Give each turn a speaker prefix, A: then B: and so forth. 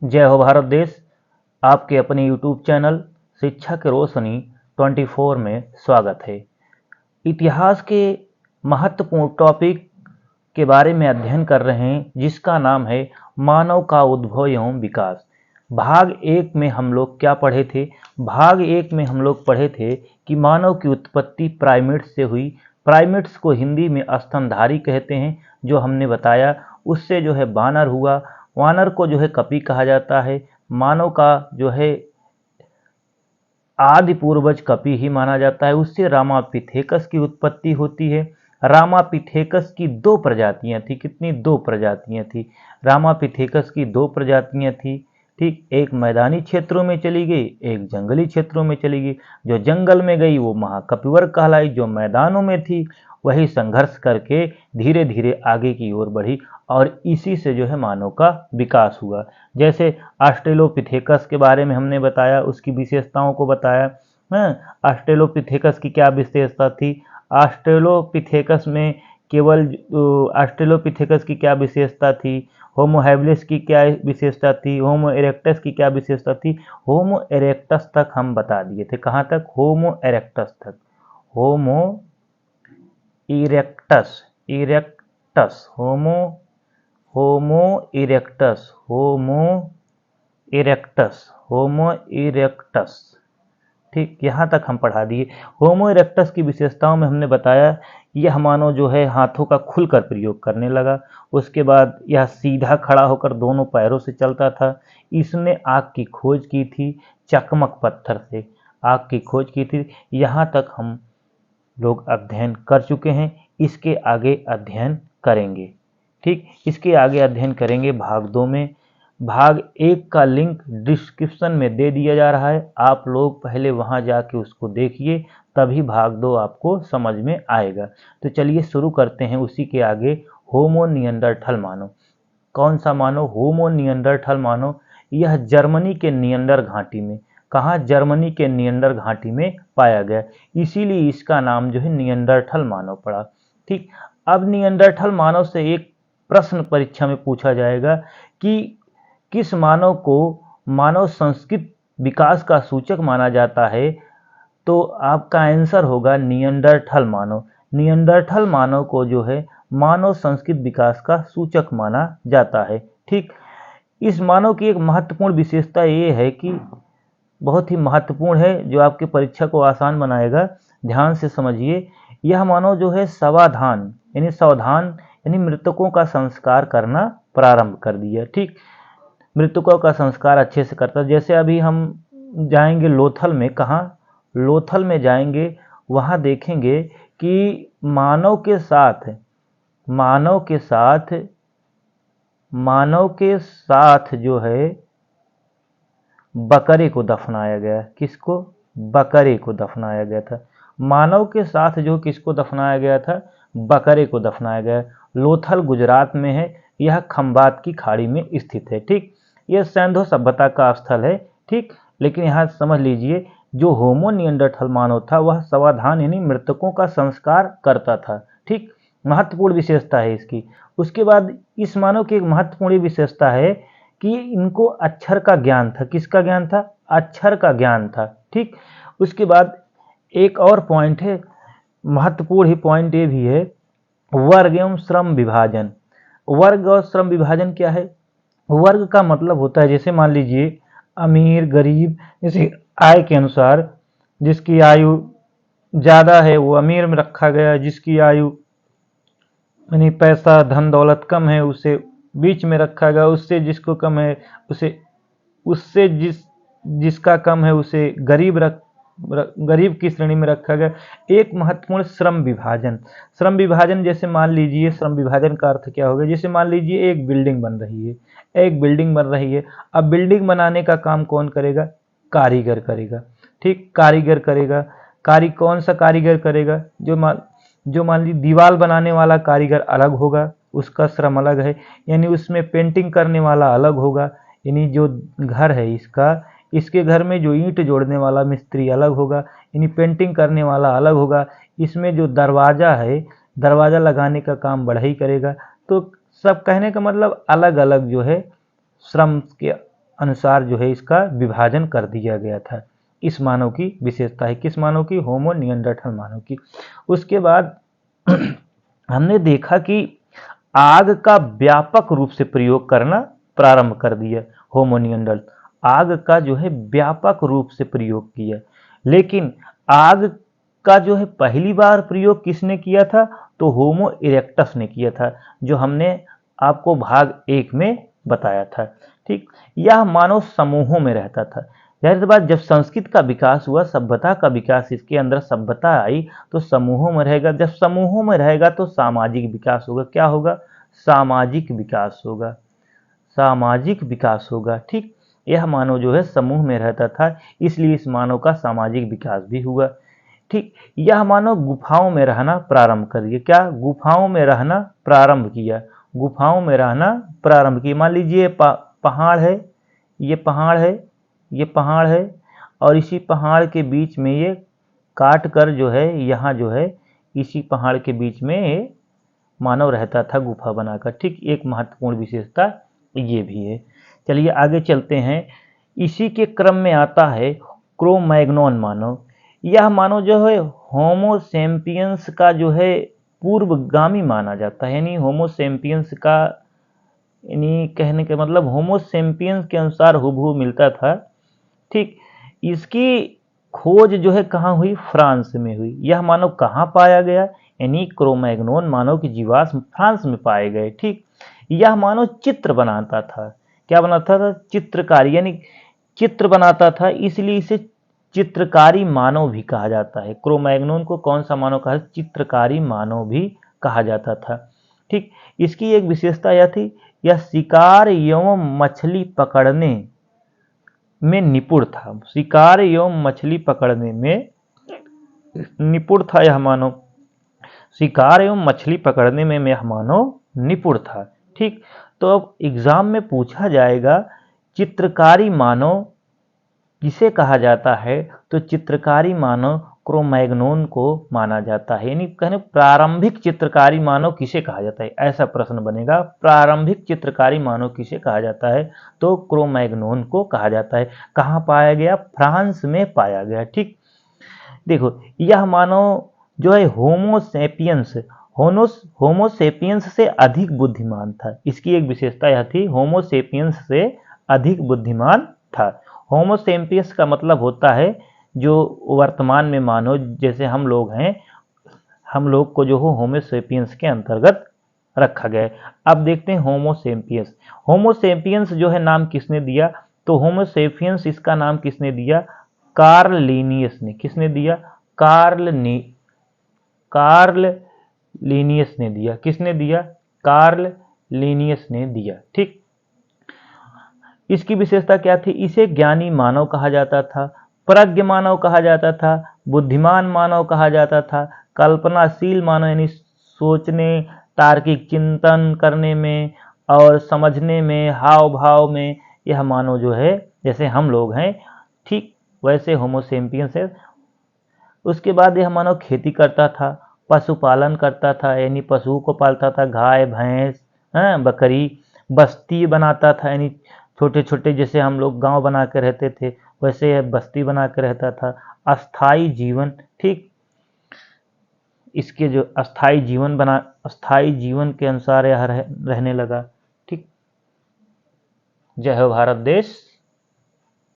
A: जय हो भारत देश। आपके अपने YouTube चैनल शिक्षा की रोशनी 24 में स्वागत है। इतिहास के महत्वपूर्ण टॉपिक के बारे में अध्ययन कर रहे हैं, जिसका नाम है मानव का उद्भव एवं विकास। भाग 1 में हम लोग क्या पढ़े थे? भाग 1 में हम लोग पढ़े थे कि मानव की उत्पत्ति प्राइमेट्स से हुई। प्राइमेट्स को हिंदी में स्तनधारी कहते हैं, जो हमने बताया। उससे जो है वानर हुआ, वानर को जो है कपी कहा जाता है। मानव का जो है आदि पूर्वज कपी ही माना जाता है। उससे रामापिथेकस की उत्पत्ति होती है। रामापिथेकस की 2 प्रजातियां थी। कितनी? 2 प्रजातियां थी। रामापिथेकस की 2 प्रजातियां थी। ठीक, एक मैदानी क्षेत्रों में चली गई, एक जंगली क्षेत्रों में चली गई। जो जंगल में गई वो महाकपिवर कहलाई। जो मैदानों में थी वही संघर्ष करके धीरे धीरे आगे की ओर बढ़ी, और इसी से जो है मानव का विकास हुआ। जैसे ऑस्ट्रेलोपिथेकस के बारे में हमने बताया, उसकी विशेषताओं को बताया। ऑस्ट्रेलोपिथेकस की क्या विशेषता थी? ऑस्ट्रेलोपिथेकस में केवल ऑस्ट्रेलोपिथेकस की क्या विशेषता थी? होमो हैबिलिस की क्या विशेषता थी? होमो इरेक्टस की क्या विशेषता थी? होमो इरेक्टस तक हम बता दिए थे। कहाँ तक? होमो इरेक्टस तक। होमो इरेक्टस, इरेक्टस, होमो इरेक्टस, होमो इरेक्टस। ठीक, यहाँ तक हम पढ़ा दिए। होमो इरेक्टस की विशेषताओं में हमने बताया, यह मानव जो है हाथों का खुलकर प्रयोग करने लगा। उसके बाद यह सीधा खड़ा होकर दोनों पैरों से चलता था। इसने आग की खोज की थी, चकमक पत्थर से आग की खोज की थी। यहाँ तक हम लोग अध्ययन कर चुके हैं। इसके आगे अध्ययन करेंगे। ठीक, इसके आगे अध्ययन करेंगे भाग 2 में। भाग 1 का लिंक डिस्क्रिप्शन में दे दिया जा रहा है। आप लोग पहले वहां जाके उसको देखिए, तभी भाग 2 आपको समझ में आएगा। तो चलिए शुरू करते हैं। उसी के आगे होमो निएंडरथल मानव। कौन सा मानव? होमो निएंडरथल मानव। यह जर्मनी के निएंडर घाटी में, कहाँ? जर्मनी के निएंडर घाटी में पाया गया। इसीलिए इसका नाम जो है निएंडरथल मानव पड़ा। ठीक, अब निएंडरथल मानव से एक प्रश्न परीक्षा में पूछा जाएगा कि किस मानव को मानव संस्कृत विकास का सूचक माना जाता है? तो आपका आंसर होगा निएंडरथल मानव। निएंडरथल मानव को जो है मानव संस्कृत विकास का सूचक माना जाता है। ठीक, इस मानव की एक महत्वपूर्ण विशेषता ये है कि बहुत ही महत्वपूर्ण है, जो आपकी परीक्षा को आसान बनाएगा। ध्यान से समझिए। यह मानव जो है सावधान यानी मृतकों का संस्कार करना प्रारंभ कर दिया। ठीक, मृतकों का संस्कार अच्छे से करता। जैसे अभी हम जाएंगे लोथल में। कहाँ? लोथल में जाएंगे, वहाँ देखेंगे कि मानव के साथ जो है बकरे को दफनाया गया। किसको? बकरे को दफनाया गया था। मानव के साथ जो किसको दफनाया गया था? बकरे को दफनाया गया। लोथल गुजरात में है। यह खंबात की खाड़ी में स्थित है। ठीक, यह सिंधु सभ्यता का स्थल है। ठीक, लेकिन यहाँ समझ लीजिए, जो होमो निएंडरथल मानव था वह सावधान यानी मृतकों का संस्कार करता था। ठीक, महत्वपूर्ण विशेषता है इसकी। उसके बाद इस मानव की एक महत्वपूर्ण विशेषता है कि इनको अक्षर का ज्ञान था। किसका ज्ञान था? अक्षर का ज्ञान था। ठीक, उसके बाद एक और पॉइंट है, महत्वपूर्ण ही पॉइंट ये भी है, वर्ग एवं श्रम विभाजन। वर्ग और श्रम विभाजन क्या है? वर्ग का मतलब होता है, जैसे मान लीजिए अमीर गरीब, जैसे आय के अनुसार जिसकी आयु ज़्यादा है वो अमीर में रखा गया, जिसकी आयु यानी पैसा धन दौलत कम है उसे बीच में रखा गया, उससे जिसको कम है उससे जिसका कम है उसे गरीब की श्रेणी में रखा गया। एक महत्वपूर्ण श्रम विभाजन। जैसे मान लीजिए, श्रम विभाजन का अर्थ क्या होगा? जैसे मान लीजिए एक बिल्डिंग बन रही है। अब बिल्डिंग बनाने का काम कौन करेगा? कारीगर करेगा। ठीक, कारीगर करेगा। कौन सा कारीगर करेगा? जो मान लीजिए दीवार बनाने वाला कारीगर अलग होगा, उसका श्रम अलग है। यानी उसमें पेंटिंग करने वाला अलग होगा। यानी जो घर है इसके घर में जो ईंट जोड़ने वाला मिस्त्री अलग होगा, यानी पेंटिंग करने वाला अलग होगा। इसमें जो दरवाज़ा है, दरवाज़ा लगाने का काम बढ़ई करेगा। तो सब कहने का मतलब अलग अलग जो है श्रम के अनुसार जो है इसका विभाजन कर दिया गया था। इस मानव की विशेषता है, किस मानव की? होमो निएंडरथल मानव की। उसके बाद हमने देखा कि आग का व्यापक रूप से प्रयोग करना प्रारंभ कर दिया होमो निएंडरथल। आग का जो है व्यापक रूप से प्रयोग किया, लेकिन आग का जो है पहली बार प्रयोग किसने किया था? तो होमो इरेक्टस ने किया था, जो हमने आपको भाग 1 में बताया था। ठीक, यह मानव समूहों में रहता था। जाहिर बात, जब संस्कृत का विकास हुआ, सभ्यता का विकास, इसके अंदर सभ्यता आई, तो समूहों में रहेगा। जब समूहों में रहेगा तो सामाजिक विकास होगा। क्या होगा? सामाजिक विकास होगा, सामाजिक विकास होगा। ठीक, यह मानव जो है समूह में रहता था, इसलिए इस मानव का सामाजिक विकास भी हुआ। ठीक, यह मानव गुफाओं में रहना प्रारंभ कर दिया। क्या? गुफाओं में रहना प्रारंभ किया, गुफाओं में रहना प्रारंभ किया। मान लीजिए पहाड़ है, ये पहाड़ है, ये पहाड़ है, और इसी पहाड़ के बीच में ये काट कर जो है यहाँ जो है इसी पहाड़ के बीच में मानव रहता था गुफा बनाकर। ठीक, एक महत्वपूर्ण विशेषता ये भी है। चलिए आगे चलते हैं। इसी के क्रम में आता है क्रो-मैग्नोन मानव। यह मानव जो है होमो सेपियंस का जो है पूर्वगामी माना जाता है, यानी होमो सेपियंस का, यानी कहने का मतलब होमो सेपियंस के अनुसार हुबहू मिलता था। ठीक, इसकी खोज जो है कहाँ हुई? फ्रांस में हुई। यह मानव कहाँ पाया गया? यानी क्रो-मैग्नोन मानव की जीवाश्म फ्रांस में पाए गए। ठीक, यह मानव चित्र बनाता था। क्या बनाता था? चित्रकारी, यानी चित्र बनाता था, इसलिए इसे चित्रकारी मानव भी कहा जाता है। क्रो-मैग्नोन को कौन सा मानव कहा? चित्रकारी मानव भी कहा जाता था। ठीक, इसकी एक विशेषता यह थी, यह शिकार एवं मछली पकड़ने में निपुण था। शिकार एवं मछली पकड़ने में निपुण था यह मानव। शिकार एवं मछली पकड़ने में यह मानव निपुण था। ठीक, तो अब एग्जाम में पूछा जाएगा चित्रकारी मानव किसे कहा जाता है? तो चित्रकारी मानव क्रो-मैग्नोन को माना जाता है। यानी कहने प्रारंभिक चित्रकारी मानव किसे कहा जाता है, ऐसा प्रश्न बनेगा। प्रारंभिक चित्रकारी मानव किसे कहा जाता है? तो क्रो-मैग्नोन को कहा जाता है। कहाँ पाया गया? फ्रांस में पाया गया। ठीक, देखो यह मानव जो है होमो सेपियंस से अधिक बुद्धिमान था। इसकी एक विशेषता यह थी, होमो सेपियंस से अधिक बुद्धिमान था। होमो सेपियंस का मतलब होता है जो वर्तमान में मानव जैसे हम लोग हैं, हम लोग को जो हो होमो सेपियंस के अंतर्गत रखा गया है। अब देखते हैं होमो सेपियंस। होमो सेपियंस जो है नाम किसने दिया? तो होमो सेपियंस इसका नाम किसने दिया? कार्ल लिनियस ने। किसने दिया? कार्ल लिनियस ने दिया। किसने दिया? कार्ल लिनियस ने दिया। ठीक, इसकी विशेषता क्या थी? इसे ज्ञानी मानव कहा जाता था, प्रज्ञ मानव कहा जाता था, बुद्धिमान मानव कहा जाता था, कल्पनाशील मानव, यानी सोचने, तार्किक चिंतन करने में और समझने में, हाव भाव में यह मानव जो है जैसे हम लोग हैं, ठीक वैसे होमो सेपियंस है। उसके बाद यह मानव खेती करता था, पशुपालन करता था, यानी पशुओं को पालता था, गाय भैंस, बकरी। बस्ती बनाता था, यानी छोटे छोटे जैसे हम लोग गांव बना के रहते थे वैसे यह बस्ती बना के रहता था। अस्थाई जीवन, ठीक, इसके जो अस्थाई जीवन के अनुसार यह रहने लगा। ठीक, जय हो भारत देश।